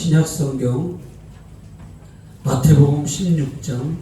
신약성경 마태복음 16장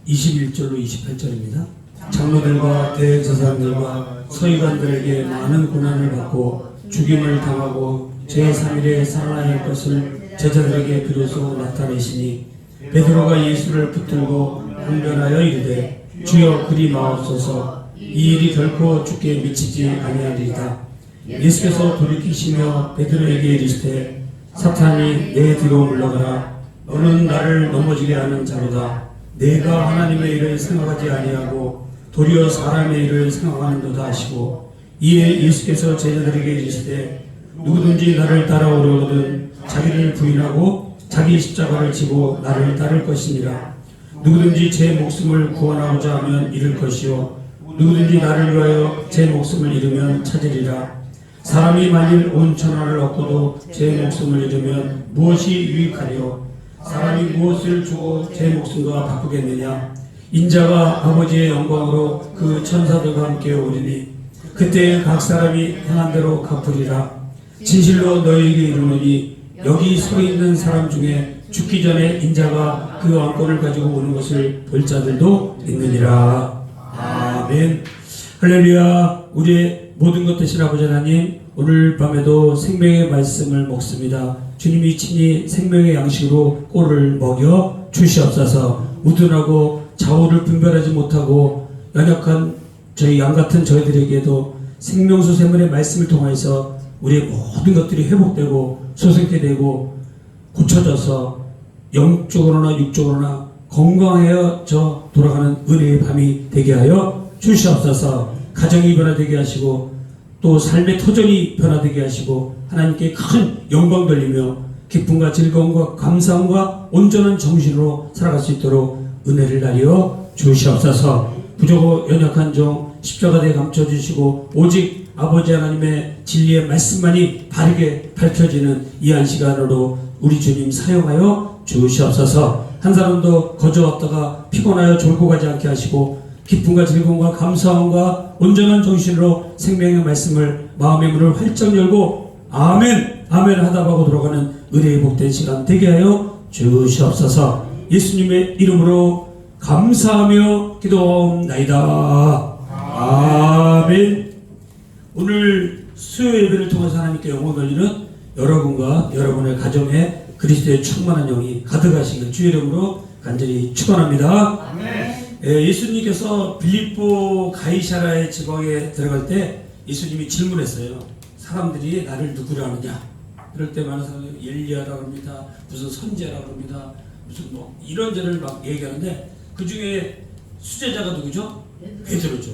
21절로 28절입니다. 장로들과 대제사장들과 서기관들에게 많은 고난을 받고 죽임을 당하고 제3일에 살아날 것을 제자들에게 비로소 나타내시니 베드로가 예수를 붙들고 항변하여 이르되 주여 그리 마옵소서 이 일이 결코 주께 미치지 아니하리이다. 예수께서 돌이키시며 베드로에게 이르시되 사탄이 내 뒤로 물러가라. 너는 나를 넘어지게 하는 자로다. 내가 하나님의 일을 생각하지 아니하고 도리어 사람의 일을 생각하는도다 하시고 이에 예수께서 제자들에게 이르시되 누구든지 나를 따라오려거든 자기를 부인하고 자기 십자가를 지고 나를 따를 것이니라. 누구든지 제 목숨을 구원하고자 하면 잃을 것이요 누구든지 나를 위하여 제 목숨을 잃으면 찾으리라. 사람이 만일 온 천하를 얻고도 제 목숨을 잃으면 무엇이 유익하리요? 사람이 무엇을 주고 제 목숨과 바꾸겠느냐? 인자가 아버지의 영광으로 그 천사들과 함께 오리니 그때 각 사람이 행한 대로 갚으리라. 진실로 너희에게 이르노니 여기 서 있는 사람 중에 죽기 전에 인자가 그 왕권을 가지고 오는 것을 볼 자들도 있느니라. 아멘. 할렐루야. 우리의 모든 것 되신 아버지 하나님, 오늘 밤에도 생명의 말씀을 먹습니다. 주님이 친히 생명의 양식으로 꼴을 먹여 주시옵소서. 우둔하고 좌우를 분별하지 못하고 연약한 저희 양같은 저희들에게도 생명수 세문의 말씀을 통해서 우리의 모든 것들이 회복되고 소생케 되고 고쳐져서 영적으로나 육적으로나 건강해져 돌아가는 은혜의 밤이 되게 하여 주시옵소서. 가정이 변화되게 하시고 또 삶의 터전이 변화되게 하시고 하나님께 큰 영광 돌리며 기쁨과 즐거움과 감사함과 온전한 정신으로 살아갈 수 있도록 은혜를 나려 주시옵소서. 부족하고 연약한 종 십자가에 감춰주시고 오직 아버지 하나님의 진리의 말씀만이 바르게 밝혀지는 이 한 시간으로 우리 주님 사용하여 주시옵소서. 한 사람도 거저왔다가 피곤하여 졸고 가지 않게 하시고 기쁨과 즐거움과 감사함과 온전한 정신으로 생명의 말씀을 마음의 문을 활짝 열고 아멘 아멘 하다하고 돌아가는 은혜의 복된 시간 되게 하여 주시옵소서. 예수님의 이름으로 감사하며 기도하옵나이다. 아멘. 오늘 수요 예배를 통해서 하나님께 영광 돌리는 여러분과 여러분의 가정에 그리스도의 충만한 영이 가득하시길 주의 이름으로 간절히 축원합니다. 아멘. 예수님께서 빌립보 가이사라의 지방에 들어갈 때 예수님이 질문했어요. 사람들이 나를 누구라 하느냐? 그럴 때 많은 사람들이 엘리야라고 합니다. 무슨 선지자라고 합니다. 무슨 뭐 이런저런 막 얘기하는데 그 중에 수제자가 누구죠? 베드로죠.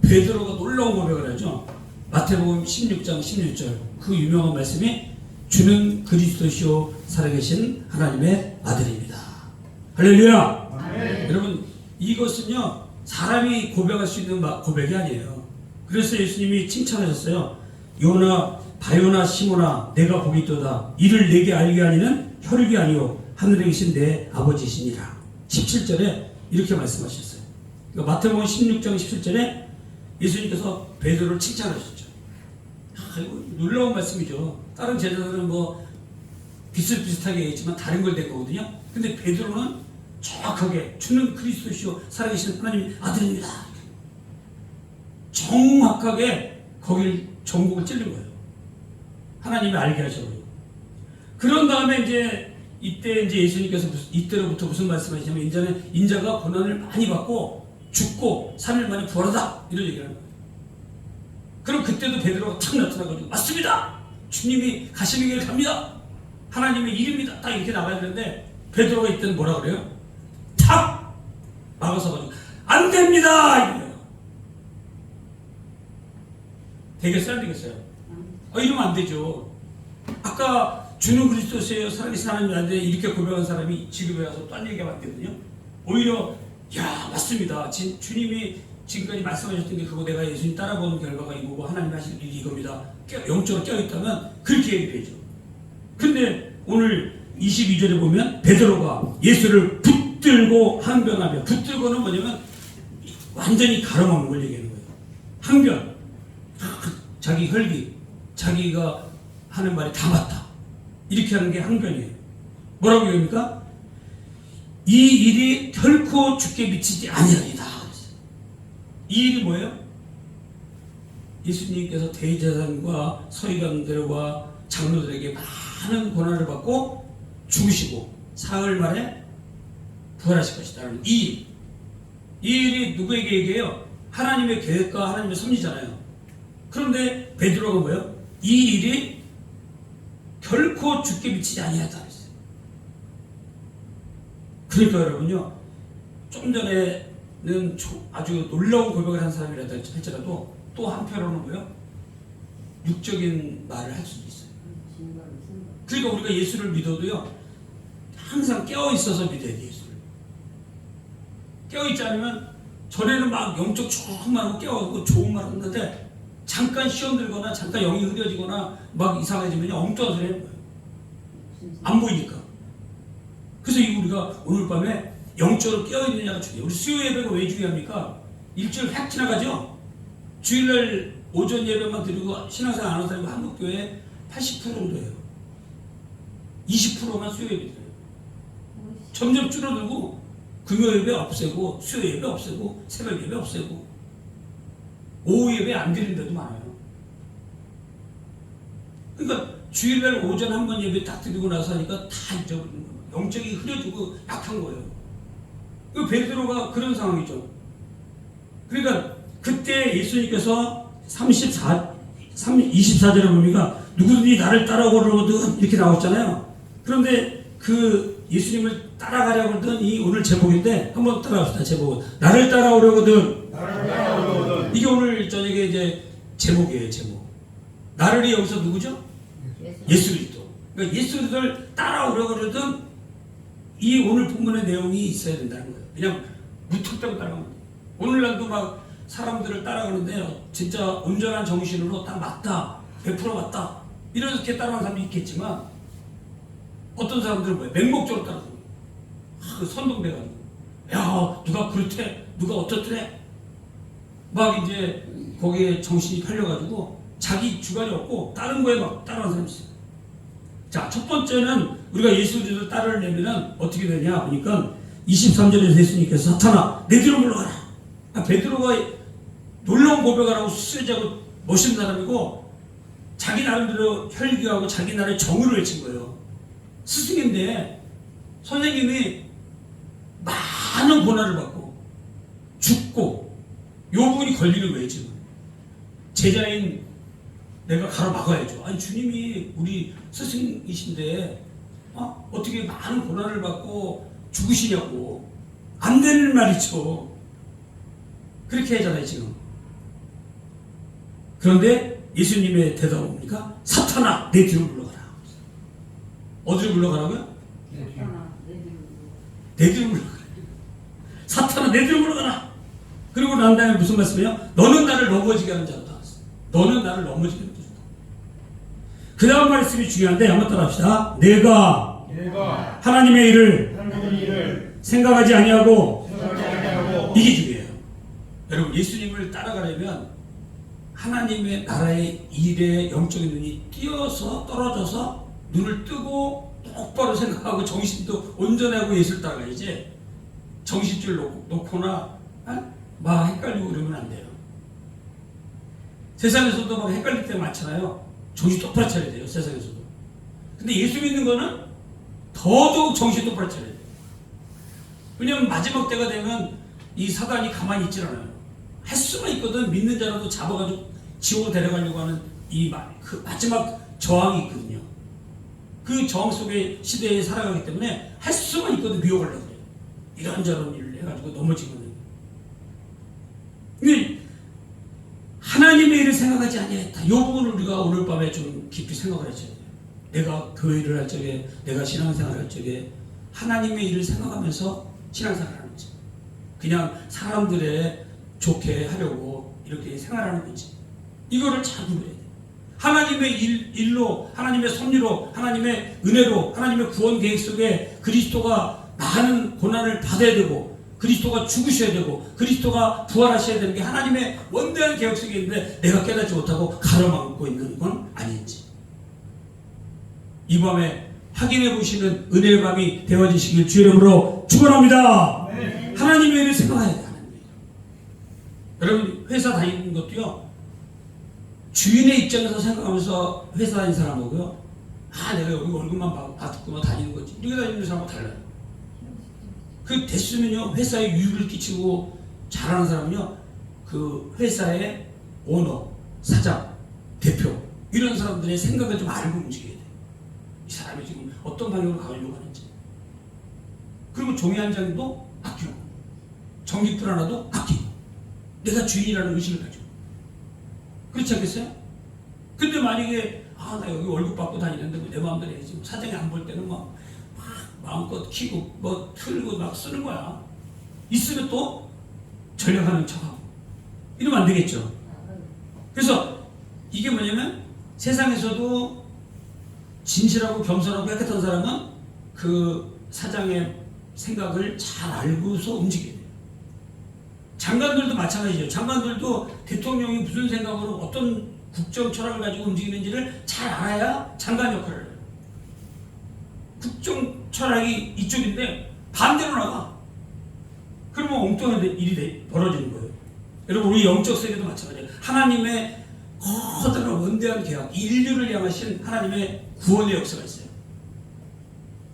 베드로가 놀라운 고백을 하죠. 마태복음 16장 16절 그 유명한 말씀이 주는 그리스도시요 살아계신 하나님의 아들입니다. 할렐루야. 여러분 이것은요 사람이 고백할 수 있는 고백이 아니에요. 그래서 예수님이 칭찬하셨어요. 요나 바요나 시모나 내가 복이 있도다. 이를 내게 알게 하니는 혈육이 아니요 하늘에 계신 내 아버지시니라. 17절에 이렇게 말씀하셨어요. 그러니까 마태복음 16장 17절에 예수님께서 베드로를 칭찬하셨죠. 이거 놀라운 말씀이죠. 다른 제자들은 뭐 비슷비슷하게 얘기했지만 다른 걸 된 거거든요. 근데 베드로는 정확하게 주는 그리스도시요 살아계신 하나님의 아들입니다. 정확하게 거길 전국을 찔린 거예요. 하나님이 알게 하셔가지고. 그런 다음에 이때 예수님께서 이때로부터 무슨 말씀하시냐면 이제는 인자가 고난을 많이 받고 죽고 3일 만에 부활하다 이런 얘기를 하는 거예요. 그럼 그때도 베드로가 탁 나타나가지고 맞습니다. 주님이 가시는 길을 갑니다. 하나님의 일입니다. 딱 이렇게 나가야 되는데 베드로가 이때는 뭐라 그래요? 탁 막아서가지고 안 됩니다. 이래요. 되겠어요? 안 되겠어요? 이러면 안 되죠. 아까 주는 그리스도세요 살아계신 하나님이 안 돼 이렇게 고백한 사람이 지금에 와서 딴 얘기하면 안 되거든요. 오히려 야 맞습니다. 주님이 지금까지 말씀하셨던 게 그거 내가 예수님 따라보는 결과가 이거고 하나님 하실 일이 이겁니다. 영적으로 깨어있다면 그렇게 얘기를 해야죠. 근데 오늘 22절에 보면 베드로가 예수를 붙들고 항변하며 붙들고는 뭐냐면 완전히 가로막는 걸 얘기하는 거예요. 항변 자기 혈기 자기가 하는 말이 다 맞다. 이렇게 하는 게 항변이에요. 뭐라고 얘기합니까? 이 일이 결코 주께 미치지 아니하리다. 이 일이 뭐예요? 예수님께서 대제사장과 서기관들과 장로들에게 많은 고난을 받고 죽으시고 사흘 만에 부활하실 것이다라는 이 일. 이 일이 누구에게 얘기해요? 하나님의 계획과 하나님의 섭리잖아요. 그런데 베드로가 뭐예요? 이 일이 결코 주께 미치지 아니하다 그랬어요. 그러니까 여러분요, 좀 전에는 아주 놀라운 고백을 한 사람이라도 할지라도 또 한편으로는 뭐예요? 육적인 말을 할 수도 있어요. 그러니까 우리가 예수를 믿어도요, 항상 깨어있어서 믿어야 돼. 예수를 깨어있지 않으면 전에는 막 영적 조금만 하고 깨어있고 좋은 말 하는데 잠깐 시험 들거나 잠깐 영이 흐려지거나 막 이상해지면 엉뚱한 소리 하는 거예요. 안 보이니까. 그래서 우리가 오늘 밤에 영적으로 깨어있느냐가 중요해요. 우리 수요 예배가 왜 중요합니까? 일주일 획 지나가죠? 주일날 오전 예배만 드리고 신앙생활 안 하는 사람이 한국교회 80% 정도예요. 20%만 수요 예배 드려요. 점점 줄어들고 금요 예배 없애고 수요 예배 없애고 새벽 예배 없애고 오후 예배 안 드리는 데도 많아요. 그러니까 주일날 오전 한 번 예배 딱 드리고 나서 하니까 다 잊어버리는 거예요. 영적이 흐려지고 약한 거예요. 그 베드로가 그런 상황이죠. 그러니까 그때 예수님께서 24절에 보니까 누구든지 나를 따라오거든 이렇게 나왔잖아요. 그런데 그 예수님을 따라가려고 하던 이 오늘 제목인데 한번 따라합시다. 제목은 나를 따라오려거든. 이게 오늘 저녁에 이제 제목이에요. 제목. 나를이 여기서 누구죠? 예수 그리스도. 그러니까 예수 그리스도를 따라오려고 그러던 이 오늘 본문의 내용이 있어야 된다는 거예요. 그냥 무턱대고 따라가면 돼요. 오늘날도 막 사람들을 따라가는데 진짜 온전한 정신으로 딱 맞다, 100% 맞다 이렇게 따라가는 사람도 있겠지만 어떤 사람들은 뭐예요? 맹목적으로 따라가는 거예요. 그 선동돼가지고 야 누가 그렇대, 누가 어떻더래 막 이제 거기에 정신이 팔려가지고 자기 주관이 없고 다른 거에 막 따라가는 사람이 있어요. 자, 첫 번째는 우리가 예수 그리스도를 따르려면 어떻게 되냐 보니까 23절에서 예수님께서 사탄아 내 뒤로 물러가라. 베드로가 놀라운 고백을 하고 수혜자고 멋있는 사람이고 자기 나름대로 혈기하고 자기 나라의 정의를 외친 거예요. 스승인데 선생님이 많은 고난을 받고 죽고 요 부분이 걸리는 거예요. 지금 제자인 내가 가로막아야죠. 아니 주님이 우리 스승이신데 어떻게 많은 고난을 받고 죽으시냐고. 안 되는 말이죠. 그렇게 하잖아요 지금. 그런데 예수님의 대답은 뭡니까? 사탄아 내 뒤로 물러가라. 어디로 물러가라고요? 내 뒤로 물러가라. 사탄아 내 뒤로 물러가라. 그리고 난 다음에 무슨 말씀이에요? 너는 나를 넘어지게 하는 자다. 너는 나를 넘어지게 하는 자다. 그 다음 말씀이 중요한데 한번 따라합시다. 내가 하나님의 일을 생각하지 아니하고 이게 중요해요. 여러분 예수님을 따라가려면 하나님의 나라의 일에 영적인 눈이 띄어서 떨어져서 눈을 뜨고 똑바로 생각하고 정신도 온전하고 예수를 따라가야지 정신줄 놓거나 막 헷갈리고 그러면 안 돼요. 세상에서도 막 헷갈릴 때가 많잖아요. 정신 똑바로 차려야 돼요. 세상에서도. 근데 예수 믿는 거는 더더욱 정신 똑바로 차려야 돼요. 왜냐하면 마지막 때가 되면 이 사단이 가만히 있질 않아요. 할 수만 있거든. 믿는 자라도 잡아가지고 지옥으로 데려가려고 하는 그 마지막 저항이 있거든요. 그 저항 속의 시대에 살아가기 때문에 할 수만 있거든. 미혹하려고 해요. 이런저런 일을 해가지고 넘어지거든요. 근데 하나님의 일을 생각하지 아니했다. 이 부분을 우리가 오늘 밤에 좀 깊이 생각을 해줘야 돼요. 내가 교회를 할 적에, 내가 신앙생활을 할 적에 하나님의 일을 생각하면서 신앙생활을 하는 거지. 그냥 사람들의 좋게 하려고 이렇게 생활하는 거지. 이거를 잘 구별해야 돼. 하나님의 일로, 하나님의 섭리로, 하나님의 은혜로, 하나님의 구원 계획 속에 그리스도가 많은 고난을 받아야 되고 그리스도가 죽으셔야 되고 그리스도가 부활하셔야 되는 게 하나님의 원대한 계획 속에 있는데 내가 깨닫지 못하고 가로막고 있는 건 아닌지. 이 밤에 확인해 보시는 은혜의 밤이 되어지시길 주 이름으로 축원합니다. 네. 하나님의 일을 생각해야 돼요. 여러분 회사 다니는 것도요, 주인의 입장에서 생각하면서 회사 다니는 사람하고요, 내가 여기 월급만 받고 다니는 거지, 이렇게 다니는 사람하고 달라요. 그 됐으면요, 회사에 유익을 끼치고 잘하는 사람은요, 그 회사의 오너, 사장, 대표 이런 사람들의 생각을 좀 알고 움직여야 돼요. 이 사람이 지금 어떤 방향으로 가려고 하는지. 그리고 종이 한 장도 아끼고 전깃불 하나도 아끼고 내가 주인이라는 의식을 가지고. 그렇지 않겠어요? 근데 만약에 나 여기 월급 받고 다니는데 내 마음대로 해야지, 사장이 안 볼 때는 막 마음껏 키고 뭐 틀고 막 쓰는 거야. 있으면 또 전략하는 척하고 이러면 안 되겠죠. 그래서 이게 뭐냐면, 세상에서도 진실하고 겸손하고 깨끗한 사람은 그 사장의 생각을 잘 알고서 움직여야 돼요. 장관들도 마찬가지죠. 장관들도 대통령이 무슨 생각으로 어떤 국정 철학을 가지고 움직이는지를 잘 알아야 장관 역할을 해요. 국정 철학이 이쪽인데 반대로 나가. 그러면 엉뚱한 일이 벌어지는 거예요. 여러분, 우리 영적 세계도 마찬가지예요. 하나님의 커다란 원대한 계약, 인류를 향하신 하나님의 구원의 역사가 있어요.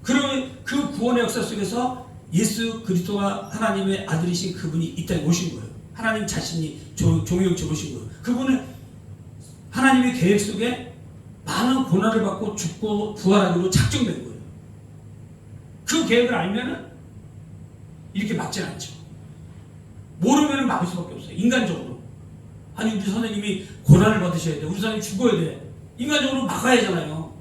그러면 그 구원의 역사 속에서 예수 그리스도가 하나님의 아들이신 그분이 이 땅에 오신 거예요. 하나님 자신이 종육체 오신 거예요. 그분은 하나님의 계획 속에 많은 고난을 받고 죽고 부활하기로 작정된 거예요. 그 계획을 알면은 이렇게 막지 않죠. 모르면은 막을 수밖에 없어요. 인간적으로. 아니, 우리 선생님이 고난을 받으셔야 돼, 우리 선생님 죽어야 돼, 인간적으로 막아야 하잖아요.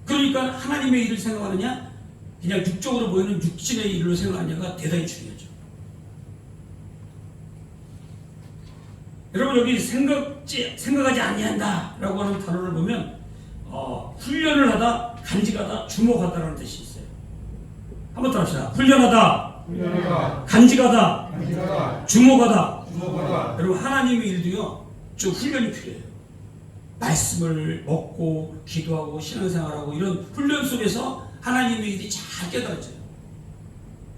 그러니까 하나님의 일을 생각하느냐, 그냥 육적으로 보이는 육신의 일로 생각하느냐가 대단히 중요하죠. 여러분, 여기 생각하지 아니한다 라고 하는 단어를 보면 훈련을 하다, 간직하다, 주목하다라는 뜻이 있어요. 한번 더 합시다. 훈련하다, 간직하다, 주목하다. 여러분, 하나님의 일도요, 좀 훈련이 필요해요. 말씀을 먹고 기도하고 신앙생활하고 이런 훈련 속에서 하나님의 일이 잘 깨달아져요.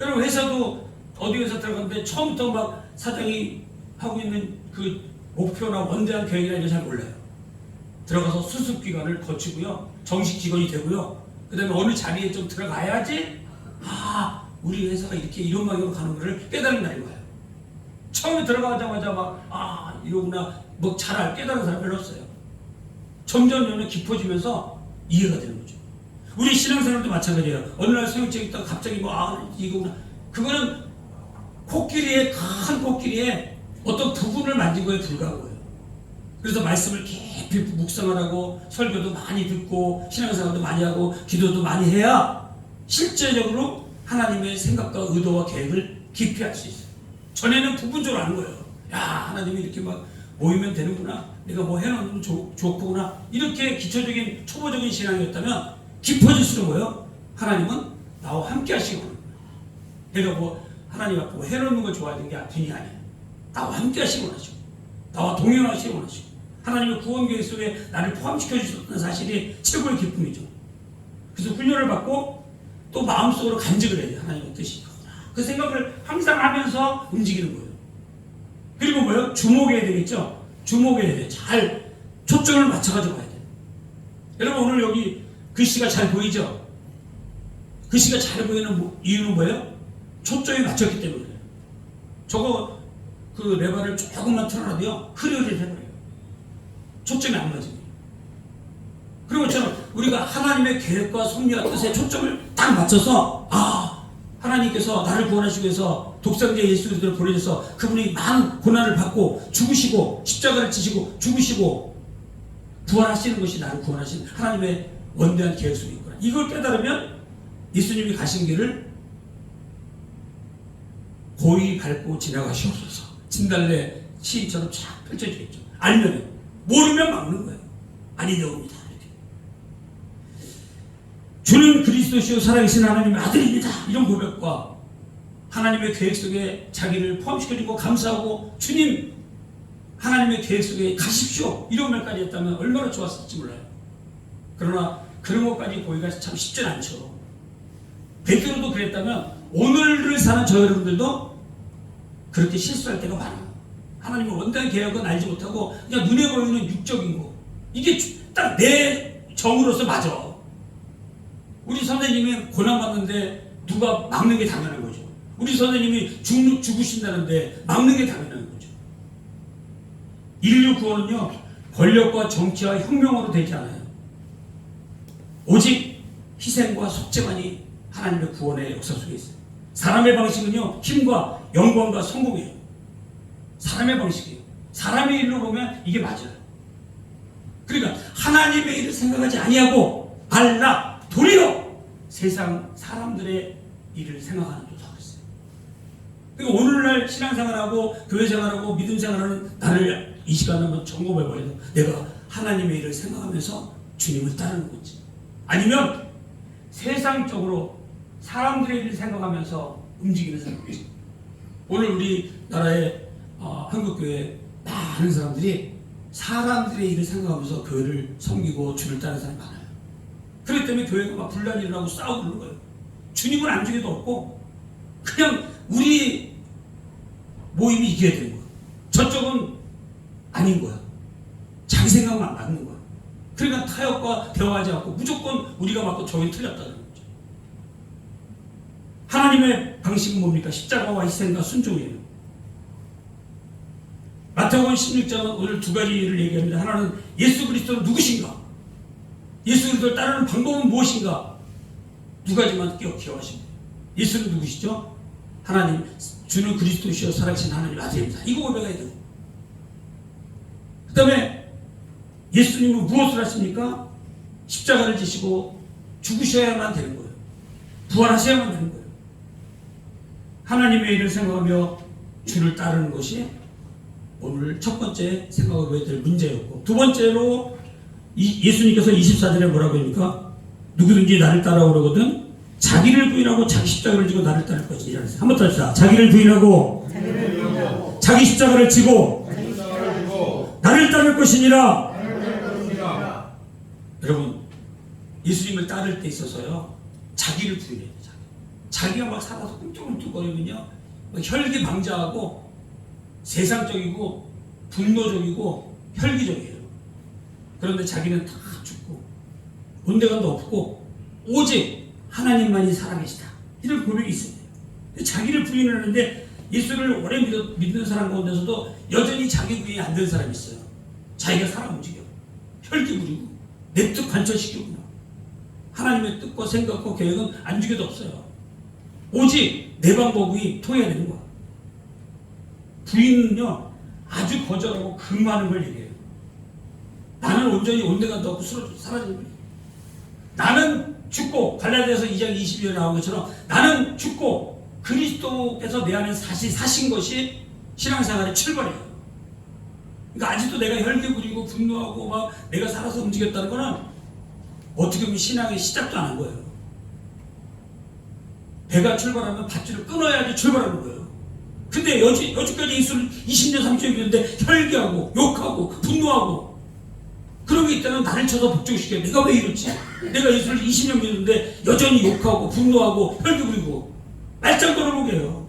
여러분, 회사도 어디 회사 들어갔는데 처음부터 막 사장이 하고 있는 그 목표나 원대한 계획이나 이런 잘 몰라요. 들어가서 수습 기간을 거치고요, 정식 직원이 되고요, 그 다음에 어느 자리에 좀 들어가야지 우리 회사가 이렇게 이런 방향으로 가는 거를 깨달은 날인 거예요. 처음에 들어가자마자 막 이러구나 뭐 잘 깨달은 사람 별로 없어요. 점점 깊어지면서 이해가 되는 거죠. 우리 신앙생활도 마찬가지예요. 어느 날 소용책 있다가 갑자기 이거구나. 그거는 큰 코끼리에 어떤 부분을 만진 거에 불과한 거예요. 그래서 말씀을 깊이 묵상을 하고 설교도 많이 듣고 신앙생활도 많이 하고 기도도 많이 해야 실제적으로 하나님의 생각과 의도와 계획을 깊이 할 수 있어요. 전에는 부분적으로 아는 거예요. 하나님이 이렇게 막 모이면 되는구나, 내가 뭐 해놓으면 좋구나, 이렇게 기초적인 초보적인 신앙이었다면 깊어질수록 뭐예요? 하나님은 나와 함께 하시고, 내가 뭐 하나님 앞에 해놓는 걸 좋아하는 게 분이 아니에요. 나와 함께 하시고 하시고, 나와 동행하시고 하시고, 하나님의 구원 계획 속에 나를 포함시켜 주셨다는 사실이 최고의 기쁨이죠. 그래서 훈련을 받고 또 마음속으로 간직을 해야 돼요. 하나님의 뜻이 이거구나. 그 생각을 항상 하면서 움직이는 거예요. 그리고 뭐예요? 주목해야 되겠죠? 주목해야 돼요. 잘 초점을 맞춰가지고 가야 돼요. 여러분, 오늘 여기 글씨가 잘 보이죠? 글씨가 잘 보이는 이유는 뭐예요? 초점이 맞췄기 때문에 그래요. 저거 그 레버를 조금만 틀어놔도요, 흐릿해버려요. 초점이 안 맞아요. 그런 것처럼 우리가 하나님의 계획과 섭리와 뜻에 초점을 딱 맞춰서 하나님께서 나를 구원하시기 위해서 독생자 예수 그리스도를 보내셔서 그분이 많은 고난을 받고 죽으시고 십자가를 지시고 죽으시고 부활하시는 것이 나를 구원하신 하나님의 원대한 계획 속에 있구나. 이걸 깨달으면 예수님이 가신 길을 고이 밟고 지나가시옵소서, 진달래 시인처럼 쫙 펼쳐지겠죠. 알면, 모르면 막는 거예요. 아니되옵니다. 주는 그리스도시요 살아계신 하나님의 아들입니다. 이런 고백과 하나님의 계획 속에 자기를 포함시켜주고 감사하고 주님 하나님의 계획 속에 가십시오, 이런 말까지 했다면 얼마나 좋았을지 몰라요. 그러나 그런 것까지 보기가 참 쉽지 않죠. 베드로도 그랬다면 오늘을 사는 저 여러분들도 그렇게 실수할 때가 많아요. 하나님의 원대한 계약은 알지 못하고 그냥 눈에 보이는 육적인 거, 이게 딱 내 정으로서 맞아. 우리 선생님이 고난받는데 누가 막는 게 당연한 거죠. 우리 선생님이 죽으신다는데 막는 게 당연한 거죠. 인류 구원은요, 권력과 정치와 혁명으로 되지 않아요. 오직 희생과 속죄만이 하나님의 구원의 역사 속에 있어요. 사람의 방식은요, 힘과 영광과 성공이에요. 사람의 방식이에요. 사람의 일로 보면 이게 맞아요. 그러니까 하나님의 일을 생각하지 아니하고 알라 도리어 세상 사람들의 일을 생각하는 도사가 있어요. 그러니까 오늘날 신앙생활하고 교회생활하고 믿음생활하는 나를 이 시간에 한번 점검해봐야 돼요. 내가 하나님의 일을 생각하면서 주님을 따르는 건지, 아니면 세상적으로 사람들의 일을 생각하면서 움직이는 사람인지. 오늘 우리나라의 한국교회 많은 사람들이 사람들의 일을 생각하면서 교회를 섬기고 주를 따르는 사람이 많아요. 그렇기 때문에 교회가 막 분란이 일어나고 싸우고 그러는 거예요. 주님을 안 주기도 없고 그냥 우리 모임이 이겨야 되는 거예요. 저쪽은 아닌 거야. 자기 생각만 맞는 거야. 그러니까 타협과 대화하지 않고 무조건 우리가 맞고 저기 틀렸다는 거죠. 하나님의 방식은 뭡니까? 십자가와 희생과 순종이에요. 마태복음 16장은 오늘 두 가지를 얘기합니다. 하나는 예수 그리스도는 누구신가? 예수 그리스도를 따르는 방법은 무엇인가? 두 가지만 기억하십니다. 예수는 누구시죠? 하나님, 주는 그리스도시여 살아계신 하나님 아들입니다. 이거 고백해야 돼요. 그 다음에 예수님은 무엇을 하십니까? 십자가를 지시고 죽으셔야만 되는 거예요. 부활하셔야만 되는 거예요. 하나님의 일을 생각하며 주를 따르는 것이 오늘 첫 번째 생각해야 될 문제였고, 두 번째로 예수님께서 24절에 뭐라고 합니까? 누구든지 나를 따라오려거든 자기를 부인하고 자기 십자가를 지고 나를 따를 것이라 했어요. 한번 더 합시다. 자기를 부인하고 자기 십자가를 지고 나를 따를 것이니라. 여러분, 예수님을 따를 때 있어서요, 자기를 부인해야 돼요. 자기가 막 살아서 꿈틀꿈틀거리면요, 혈기방자하고 세상적이고 분노적이고 혈기적이에요. 그런데 자기는 다 죽고 온데간도 없고 오직 하나님만이 살아계시다, 이런 고백이 있어요. 자기를 부인을 하는데 예수를 오래 믿는 사람 가운데서도 여전히 자기 부인이 안 되는 사람이 있어요. 자기가 살아 움직여 혈기 부리고 내 뜻 관철시키고 하나님의 뜻과 생각과 계획은 안 죽여도 없어요. 오직 내 방법이 통해야 되는 거야. 부인은요, 아주 거절하고 근무하는 걸 얘기해요. 나는 온전히 온데간도 없고 사라지는 거예요. 나는 죽고, 갈라디아서 2장 22절에 나온 것처럼 나는 죽고 그리스도께서 내 안에 사신 것이 신앙생활의 출발이에요. 그러니까 아직도 내가 혈기 부리고 분노하고 막 내가 살아서 움직였다는 거는 어떻게 보면 신앙의 시작도 안 한 거예요. 배가 출발하면 밧줄을 끊어야지 출발하는 거예요. 근데 여지까지 예수를 20년 30년 믿는데 혈기하고 욕하고 분노하고 그런 게 있다면 나를 쳐서 복종시켜. 내가 왜 이렇지? 내가 예수를 20년 믿는데 여전히 욕하고 분노하고 혈기 부리고 말짱 떨어보게 해요.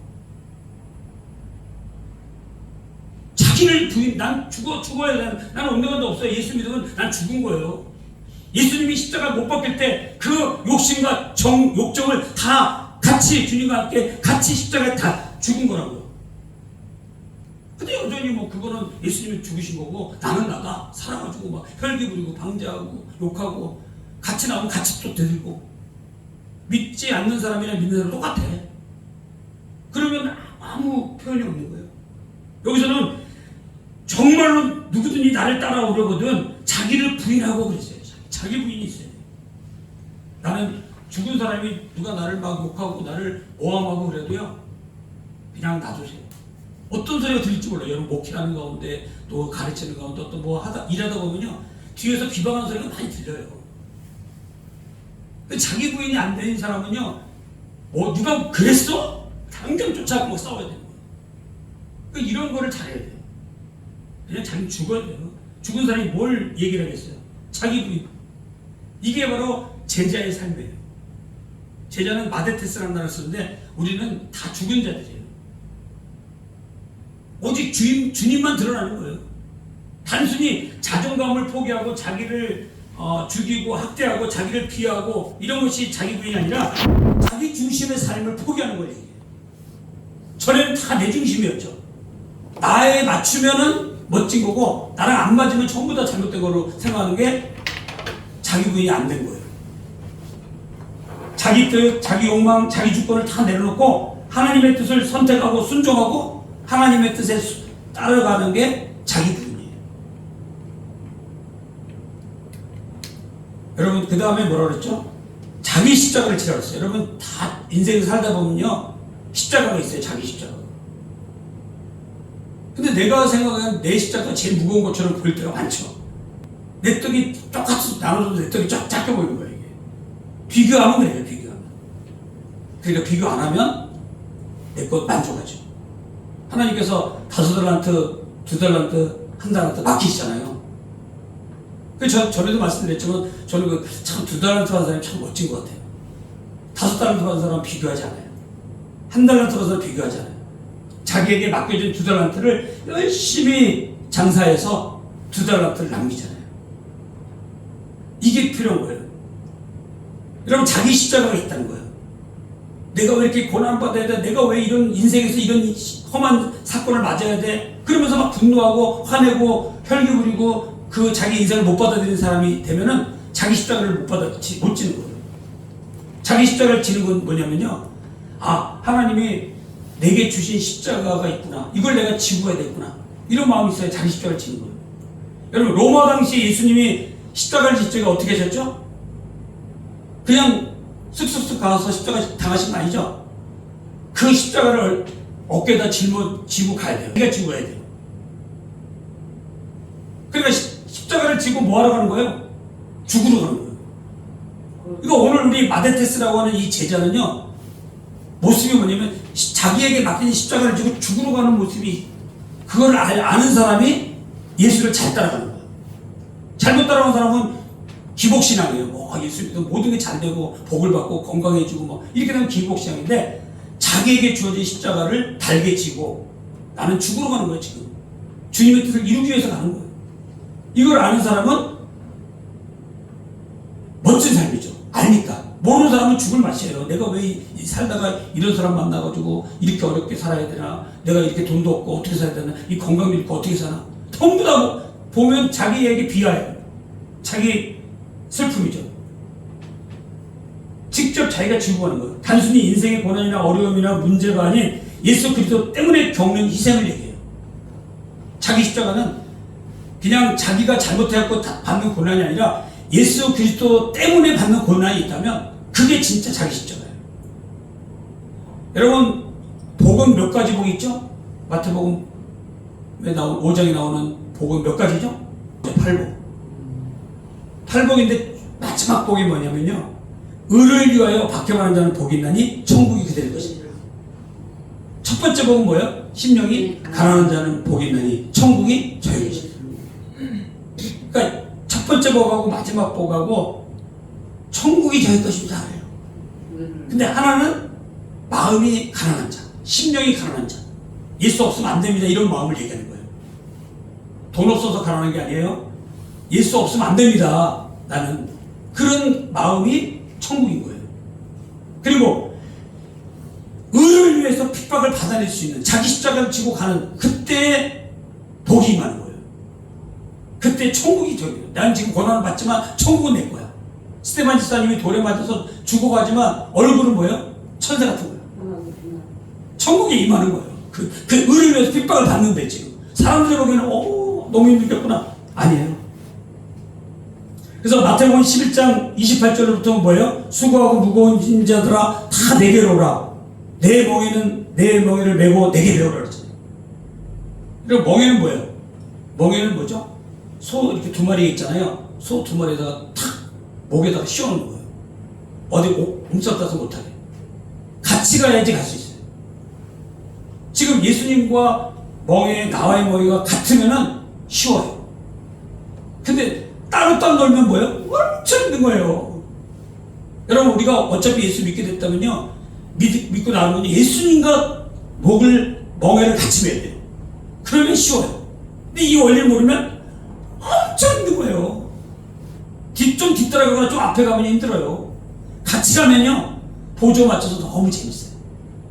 자기를 부인, 난 죽어야 돼. 나는 온데간도 없어요. 예수 믿으면 난 죽은 거예요. 예수님이 십자가 못 박힐 때 그 욕심과 욕정을 다 같이 주님과 함께 같이 십자가에 다 죽은 거라고요. 근데 여전히 뭐 그거는 예수님이 죽으신 거고 나는 나다 살아가지고 막 혈기 부리고 방제하고 욕하고 같이 나오면 같이 또 대들고 믿지 않는 사람이랑 믿는 사람 똑같아. 그러면 아무 표현이 없는 거예요. 여기서는 정말로 누구든지 나를 따라오려거든 자기를 부인하고 그랬어요. 자기 부인이 있어요. 나는 죽은 사람이 누가 나를 막 욕하고 나를 모함하고 그래도요, 그냥 놔두세요. 어떤 소리가 들릴지 몰라요. 여러분 목회하는 가운데 또 가르치는 가운데 또 뭐 일하다 보면요, 뒤에서 비방하는 소리가 많이 들려요. 자기 부인이 안 되는 사람은요, 뭐 누가 그랬어? 당장 쫓아가고 막 싸워야 되는 거예요. 그러니까 이런 거를 잘해야 돼요. 그냥 자기 죽어야 돼요. 죽은 사람이 뭘 얘기를 하겠어요? 자기 부인. 이게 바로 제자의 삶이에요. 제자는 마데테스라는 단어를 쓰는데 우리는 다 죽은 자들이에요. 오직 주님만 드러나는 거예요. 단순히 자존감을 포기하고 자기를 죽이고 학대하고 자기를 비하하고 이런 것이 자기 부인이 아니라 자기 중심의 삶을 포기하는 거예요. 전에는 다 내 중심이었죠. 나에 맞추면은 멋진 거고 나랑 안 맞으면 전부 다 잘못된 거로 생각하는 게 자기 부인이 안 된 거예요. 자기 뜻, 자기 욕망, 자기 주권을 다 내려놓고 하나님의 뜻을 선택하고 순종하고 하나님의 뜻에 따라가는 게 자기 부인이에요. 여러분 그 다음에 뭐라 그랬죠? 자기 십자가를 지라 그랬어요. 여러분 다 인생을 살다 보면요 십자가가 있어요. 자기 십자가. 근데 내가 생각하는 내 십자가가 제일 무거운 것처럼 보일 때가 많죠. 내 떡이 똑같이 나눠도 내 떡이 쫙 작게 보이는 거예요. 이게. 비교하면 그래요. 비교하면. 그러니까 비교 안 하면 내 것 만족하죠. 하나님께서 5달란트, 2달란트, 1달란트 맡기시잖아요. 그래서 전에도 말씀드렸지만 저는 참 2달란트 받은 사람이 참 멋진 것 같아요. 5달란트 받은 사람은 비교하지 않아요. 1달란트 받은 사람은 비교하지 않아요. 자기에게 맡겨진 2달란트를 열심히 장사해서 2달란트를 남기잖아요. 이게 필요한 거예요. 여러분 자기 십자가가 있다는 거예요. 내가 왜 이렇게 고난받아야 돼? 내가 왜 이런 인생에서 이런 험한 사건을 맞아야 돼? 그러면서 막 분노하고 화내고 혈기 부리고 그 자기 인생을 못 받아들이는 사람이 되면은 자기 십자가를 못 지는 거예요. 자기 십자가를 지는 건 뭐냐면요. 아, 하나님이 내게 주신 십자가가 있구나. 이걸 내가 지고 가야 되겠구나. 이런 마음이 있어야 자기 십자가를 지는 거예요. 여러분 로마 당시에 예수님이 십자가를 질 때가 어떻게 하셨죠? 그냥 쓱쓱쓱 가서 십자가 당하신 거 아니죠? 그 십자가를 어깨에다 지고 가야 돼요. 내가 지고 가야 돼요. 그러니까 십자가를 지고 뭐하러 가는 거예요? 죽으러 가는 거예요. 이거 오늘 우리 마데테스라고 하는 이 제자는요 모습이 뭐냐면 자기에게 맡긴 십자가를 지고 죽으러 가는 모습이 그걸 아는 사람이 예수를 잘 따라가는 거예요. 잘못 따라가는 사람은 기복신앙이에요. 예수 믿으면 모든 게 잘 되고 복을 받고 건강해지고 뭐 이렇게 되면 기복신앙인데 자기에게 주어진 십자가를 달게 지고 나는 죽으러 가는 거예요. 지금 주님의 뜻을 이루기 위해서 가는 거예요. 이걸 아는 사람은 멋진 삶이죠. 아니까. 모르는 사람은 죽을 맛이에요. 내가 왜 살다가 이런 사람 만나가지고 이렇게 어렵게 살아야 되나? 내가 이렇게 돈도 없고 어떻게 살아야 되나? 이 건강도 있고 어떻게 사나? 전부 다 보면 자기에게 비하해요. 자기 슬픔이죠. 직접 자기가 지고 가는 거예요. 단순히 인생의 고난이나 어려움이나 문제가 아닌 예수 그리스도 때문에 겪는 희생을 얘기해요. 자기 십자가는 그냥 자기가 잘못해갖고 받는 고난이 아니라 예수 그리스도 때문에 받는 고난이 있다면 그게 진짜 자기 십자가예요. 여러분 복은 몇 가지 복이 있죠? 마태복음에 나온 5장에 나오는 복은 몇 가지죠? 8복. 8복인데 마지막 복이 뭐냐면요 의를 위하여 박해하는 자는 복이 있나니 천국이 그될 것이니라. 첫 번째 복은 뭐예요? 심령이 가난한 자는 복이 있나니 천국이 저희 것이니라. 그러니까 첫 번째 복하고 마지막 복하고 천국이 저희 것입니다. 근데 하나는 마음이 가난한 자, 심령이 가난한 자, 예수 없으면 안 됩니다 이런 마음을 얘기하는 거예요. 돈 없어서 가난한 게 아니에요. 예수 없으면 안 됩니다. 나는 그런 마음이 천국인 거예요. 그리고 의를 위해서 핍박을 받아낼 수 있는 자기 십자가를 지고 가는 그때 복이 임하는 거예요. 그때 천국이 저기요. 난 지금 고난을 받지만 천국은 내 거야. 스테반 집사님이 돌에 맞아서 죽어가지만 얼굴은 뭐예요? 천사 같은 거예요. 천국에 임하는 거예요. 그 의를 위해서 핍박을 받는데 지금 사람들 보기에는 너무 힘들겠구나. 아니에요. 그래서 마태복음 11장 28절부터 뭐예요? 수고하고 무거운 자들아 다 내게로 오라. 내 멍에를 메고 내게 배우라 그랬잖아요. 그리고 멍에는 뭐예요? 멍에는 뭐죠? 소 이렇게 2마리 있잖아요. 소 2마리에다가 탁 목에다가 씌워놓는 거예요. 어디 옴싹 따서 못하게. 같이 가야지 갈 수 있어요. 지금 예수님과 나와의 멍에가 같으면은 쉬워요. 근데 따로 놀면 뭐예요? 엄청 힘든 거예요. 여러분, 우리가 어차피 예수 믿게 됐다면요, 믿고 나면 예수님과 멍에를 같이 매야 돼요. 그러면 쉬워요. 근데 이 원리를 모르면 엄청 힘든 거예요. 좀 뒤따라가거나 좀 앞에 가면 힘들어요. 같이 가면요, 보조 맞춰서 너무 재밌어요.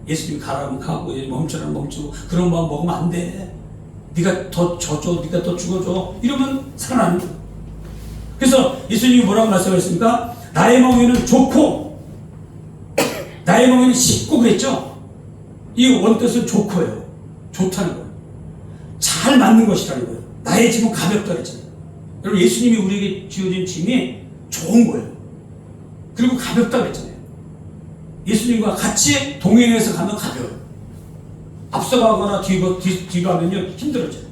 예수님이 가라면 가고, 멈추라면 멈추고, 그런 마음 먹으면 안 돼. 네가 더 져줘, 네가 더 죽어줘. 이러면 살아나는 거예요. 그래서 예수님이 뭐라고 말씀하셨습니까? 나의 멍에는 좋고, 나의 멍에는 쉽고 그랬죠? 이 원뜻은 좋고예요. 좋다는 거예요. 잘 맞는 것이라는 거예요. 나의 짐은 가볍다 그랬잖아요. 여러분, 예수님이 우리에게 지어진 짐이 좋은 거예요. 그리고 가볍다 그랬잖아요. 예수님과 같이 동행해서 가면 가벼워요. 앞서가거나 뒤가면요 힘들어져요.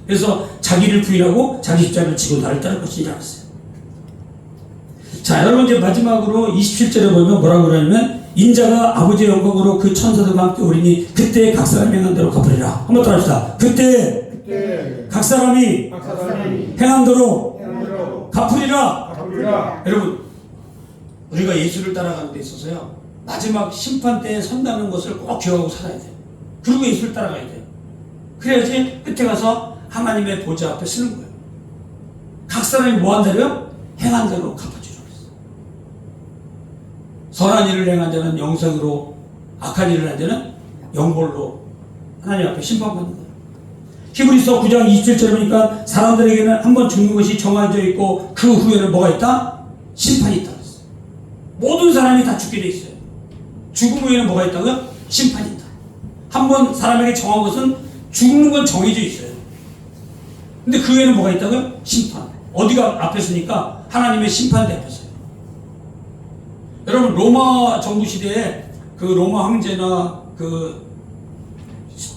그래서 자기를 부인하고 자기 십자가를 지고 나를 따를 것이라 했어요. 자, 여러분, 이제 마지막으로 27절에 보면 뭐라고 그러냐면, 인자가 아버지의 영광으로 그 천사들과 함께 오리니 그때 각 사람이 행한 대로 갚으리라. 한번 더 합시다. 그때 각 사람이 행한 대로 갚으리라. 여러분, 우리가 예수를 따라가는 데 있어서요, 마지막 심판 때에 선다는 것을 꼭 기억하고 살아야 돼요. 그리고 예수를 따라가야 돼요. 그래야지 끝에 가서 하나님의 보좌 앞에 서는 거예요. 각 사람이 뭐 한다고요? 행한 대로 갚아주라고 했어요. 선한 일을 행한 자는 영생으로, 악한 일을 한 자는 영벌로 하나님 앞에 심판받는 거예요. 히브리서 9장 27절에 보니까 사람들에게는 한 번 죽는 것이 정해져 있고 그 후에는 뭐가 있다? 심판이 있다 그랬어요. 모든 사람이 다 죽게 돼 있어요. 죽음 후에는 뭐가 있다고요? 심판이 있다. 한 번 사람에게 정한 것은 죽는 건 정해져 있어요. 근데 그 후에는 뭐가 있다고요? 심판. 어디가 앞에 서니까? 하나님의 심판대 앞에 서요. 여러분, 로마 정부 시대에 그 로마 황제나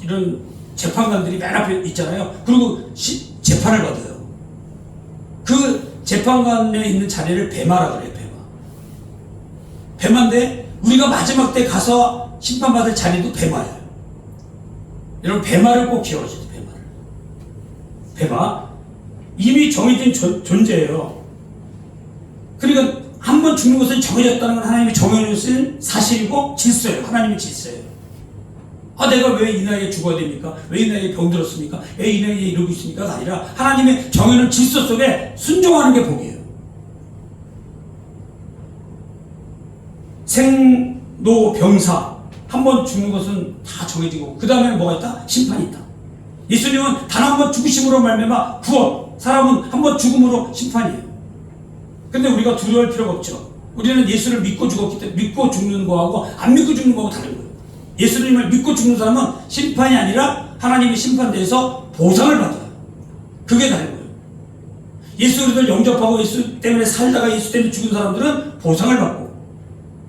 이런 재판관들이 맨 앞에 있잖아요. 그리고 재판을 받아요. 그 재판관에 있는 자리를 베마라 그래요. 베마인데 우리가 마지막 때 가서 심판받을 자리도 베마예요. 여러분, 베마를 꼭 기억하셔야 돼요. 베마. 이미 정해진 존재예요. 그러니까 한 번 죽는 것은 정해졌다는 건 하나님이 정해놓으신 사실이고 질서예요. 하나님의 질서예요. 내가 왜 이 나이에 죽어야 됩니까? 왜 이 나이에 병들었습니까? 왜 이 나이에 이러고 있습니까?가 아니라 하나님의 정해놓은 질서 속에 순종하는 게 복이에요. 생로 병사, 한 번 죽는 것은 다 정해지고 그 다음에 뭐가 있다? 심판이 있다. 예수님은 단 한 번 죽으심으로 말미암아 구원, 사람은 한 번 죽음으로 심판이에요. 근데 우리가 두려워할 필요가 없죠. 우리는 예수를 믿고 죽었기 때문에 믿고 죽는 거하고 안 믿고 죽는 거하고 다른 거예요. 예수님을 믿고 죽는 사람은 심판이 아니라 하나님의 심판대에서 보상을 받아요. 그게 다른 거예요. 예수를 영접하고 예수 때문에 살다가 예수 때문에 죽은 사람들은 보상을 받고,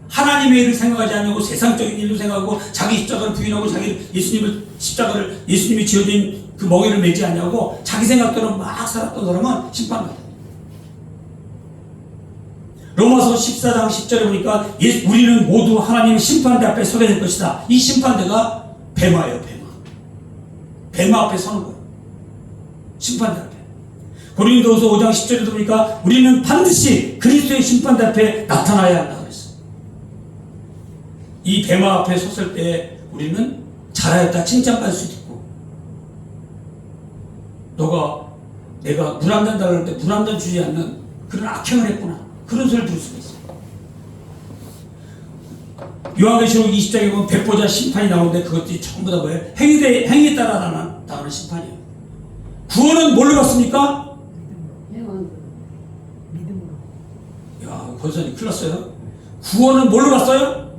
하나님의 일을 생각하지 않고 세상적인 일로 생각하고 자기 십자가를 부인하고 예수님이 지어진 그 멍에를 매지 않냐고 자기 생각대로 막 살았던 사람은 심판받아요. 로마서 14장 10절에 보니까 우리는 모두 하나님의 심판대 앞에 서게 될 것이다. 이 심판대가 베마예요. 베마 앞에 서는 거예요. 심판대 앞에. 고린도서 5장 10절에도 보니까 우리는 반드시 그리스도의 심판대 앞에 나타나야 한다 그랬어요. 이 베마 앞에 섰을 때 우리는 잘하였다 칭찬받을 수도 있고, 내가 물 한 잔 달라고 할 때 물 한 잔 주지 않는 그런 악행을 했구나, 그런 소리를 들을 수가 있어요. 요한계시록 20장에 보면 백보자 심판이 나오는데 그것들이 전부 다 뭐예요? 행위에 따라 나가는 심판이에요. 구원은 뭘로 받습니까? 믿음으로. 야, 권사님 큰일 났어요. 구원은 뭘로 받어요?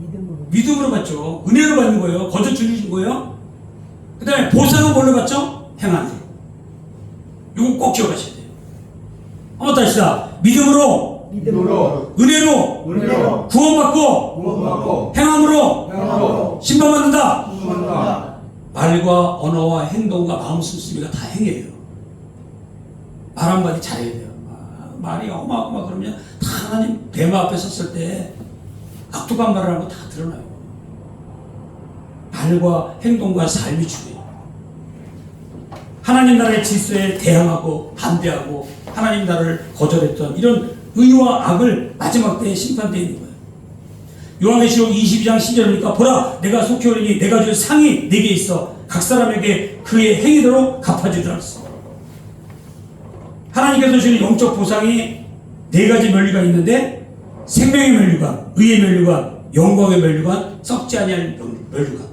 믿음으로 받죠. 은혜로 받는 거예요. 거저 주신 거예요. 그 다음에 보상은 뭘로 받죠? 행하는. 이거 꼭 기억하셔야 돼요. 한번 더 합시다. 믿음으로, 은혜로, 구원받고, 행함으로, 심판받는다. 말과 언어와 행동과 마음 숨소리가 다 행해요. 말 한마디 잘해야 돼요. 말이 어마어마 그러면 다 하나님 베마 앞에 섰을 때 악독한 말을 하는 거 다 드러나요. 말과 행동과 삶이 중요해요. 하나님 나라의 질서에 대항하고 반대하고 하나님 나라를 거절했던 이런 의와 악을 마지막 때에 심판되어 있는 거예요. 요한계시록 22장 10절을 보니까 보라 내가 속히 오리니 내가 줄 상이 내게 있어 각 사람에게 그의 행위대로 갚아주리라 했어. 하나님께서 주시는 영적 보상이 네 가지 면류관이 있는데 생명의 면류관, 의의 면류관, 영광의 면류관, 썩지 아니할 면류관.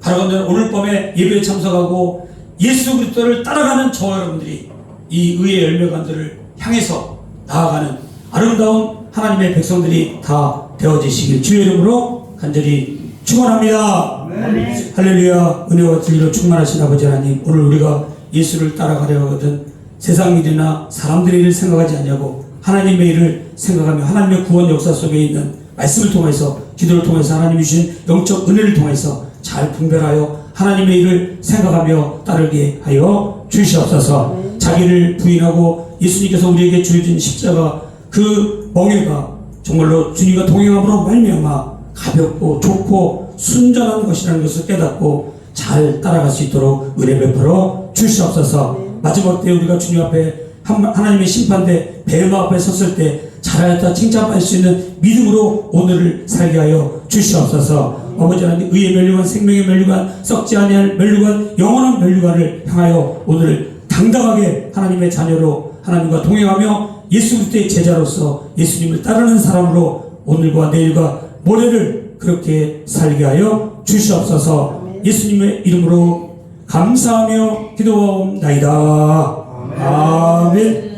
바라건대로 오늘 밤에 예배에 참석하고 예수 그리스도를 따라가는 저와 여러분들이 이 의의 열매관들을 향해서 나아가는 아름다운 하나님의 백성들이 다 되어지시길 주의 이름으로 간절히 축원합니다. 네. 할렐루야. 은혜와 진리로 충만하신 아버지 하나님, 오늘 우리가 예수를 따라가려 하거든 세상 일이나 사람들의 일을 생각하지 않냐고 하나님의 일을 생각하며 하나님의 구원 역사 속에 있는 말씀을 통해서 기도를 통해서 하나님이 주신 영적 은혜를 통해서 잘 분별하여 하나님의 일을 생각하며 따르게 하여 주시옵소서. 자기를 부인하고 예수님께서 우리에게 주어진 십자가 그 멍에가 정말로 주님과 동행함으로 말미암아 가볍고 좋고 순전한 것이라는 것을 깨닫고 잘 따라갈 수 있도록 은혜 베풀어 주시옵소서. 마지막 때 우리가 주님 앞에 하나님의 심판대 배마 앞에 섰을 때 잘하였다 칭찬받을 수 있는 믿음으로 오늘을 살게 하여 주시옵소서. 아버지 하나님, 의의 면류관, 생명의 면류관, 썩지 아니할 면류관, 영원한 면류관을 향하여 오늘 당당하게 하나님의 자녀로 하나님과 동행하며 예수 그리스도의 제자로서 예수님을 따르는 사람으로 오늘과 내일과 모레를 그렇게 살게 하여 주시옵소서. 예수님의 이름으로 감사하며 기도하옵나이다. 아멘.